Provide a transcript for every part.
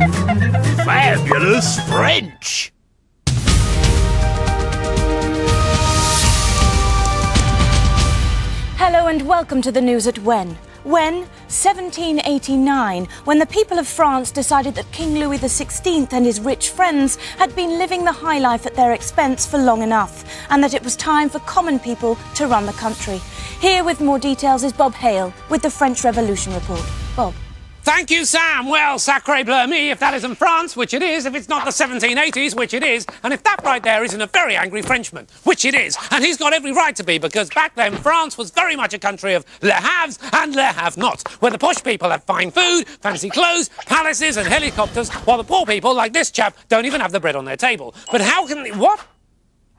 Fabulous French! Hello and welcome to the news at When. When? 1789, when the people of France decided that King Louis XVI and his rich friends had been living the high life at their expense for long enough, and that it was time for common people to run the country. Here with more details is Bob Hale with the French Revolution report. Bob. Thank you, Sam. Well, sacre bleu me, if that isn't France, which it is, if it's not the 1780s, which it is, and if that right there isn't a very angry Frenchman, which it is, and he's got every right to be, because back then France was very much a country of le haves and le have-nots, where the posh people have fine food, fancy clothes, palaces and helicopters, while the poor people, like this chap, don't even have the bread on their table. But how can they... What?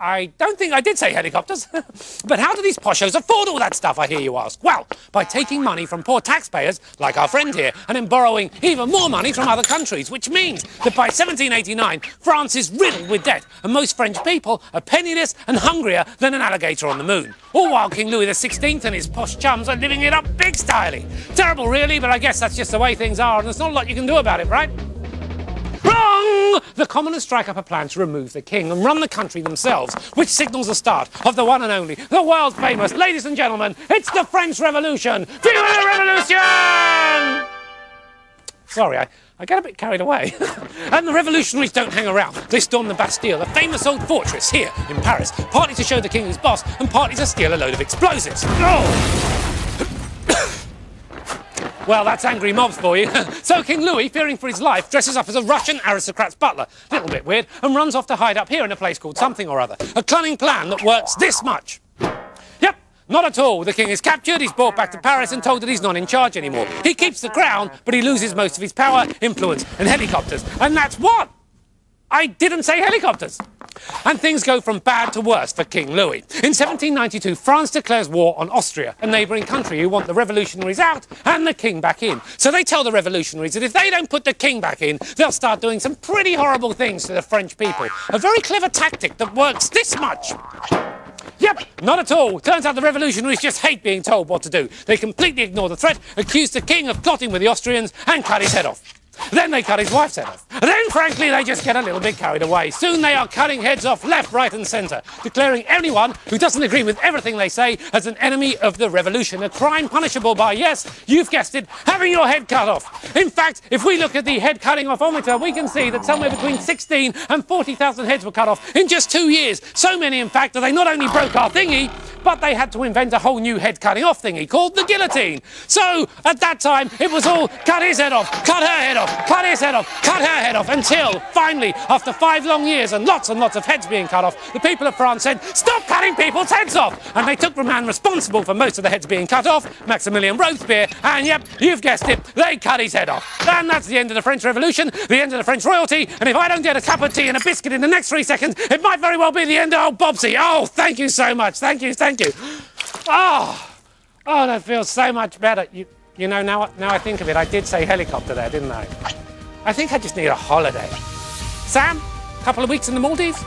I don't think I did say helicopters. But how do these poshos afford all that stuff, I hear you ask? Well, by taking money from poor taxpayers, like our friend here, and then borrowing even more money from other countries, which means that by 1789, France is riddled with debt, and most French people are penniless and hungrier than an alligator on the moon. All while King Louis XVI and his posh chums are living it up big styling. Terrible, really, but I guess that's just the way things are, and there's not a lot you can do about it, right? Wrong! The commoners strike up a plan to remove the king and run the country themselves, which signals the start of the one and only, the world famous, ladies and gentlemen, it's the French Revolution! Vive la Revolution! Sorry, I get a bit carried away. And the revolutionaries don't hang around. They storm the Bastille, a famous old fortress here in Paris, partly to show the king who's boss and partly to steal a load of explosives. Oh! Well, that's angry mobs for you. So King Louis, fearing for his life, dresses up as a Russian aristocrat's butler, little bit weird, and runs off to hide up here in a place called something or other. A cunning plan that works this much. Yep, not at all. The king is captured, he's brought back to Paris and told that he's not in charge anymore. He keeps the crown, but he loses most of his power, influence and helicopters. And that's what? I didn't say helicopters. And things go from bad to worse for King Louis. In 1792, France declares war on Austria, a neighbouring country who want the revolutionaries out and the king back in. So they tell the revolutionaries that if they don't put the king back in, they'll start doing some pretty horrible things to the French people. A very clever tactic that works this much. Yep, not at all. Turns out the revolutionaries just hate being told what to do. They completely ignore the threat, accuse the king of plotting with the Austrians and cut his head off. Then they cut his wife's head off. And then, frankly, they just get a little bit carried away. Soon they are cutting heads off left, right and centre, declaring anyone who doesn't agree with everything they say as an enemy of the revolution, a crime punishable by, yes, you've guessed it, having your head cut off. In fact, if we look at the head cutting off-ometer, we can see that somewhere between 16 and 40,000 heads were cut off in just 2 years. So many, in fact, that they not only broke our thingy, but they had to invent a whole new head cutting off thingy called the guillotine. So, at that time, it was all cut his head off, cut her head off, cut his head off, cut her head off, until, finally, after 5 long years and lots of heads being cut off, the people of France said, stop cutting people's heads off! And they took the man responsible for most of the heads being cut off, Maximilian Robespierre, and yep, you've guessed it, they cut his head off. And that's the end of the French Revolution, the end of the French royalty, and if I don't get a cup of tea and a biscuit in the next 3 seconds, it might very well be the end of old Bobsy. Oh, thank you so much, thank you. Oh, that feels so much better. You know, now I think of it, I did say helicopter there, didn't I? I think I just need a holiday. Sam, couple of weeks in the Maldives?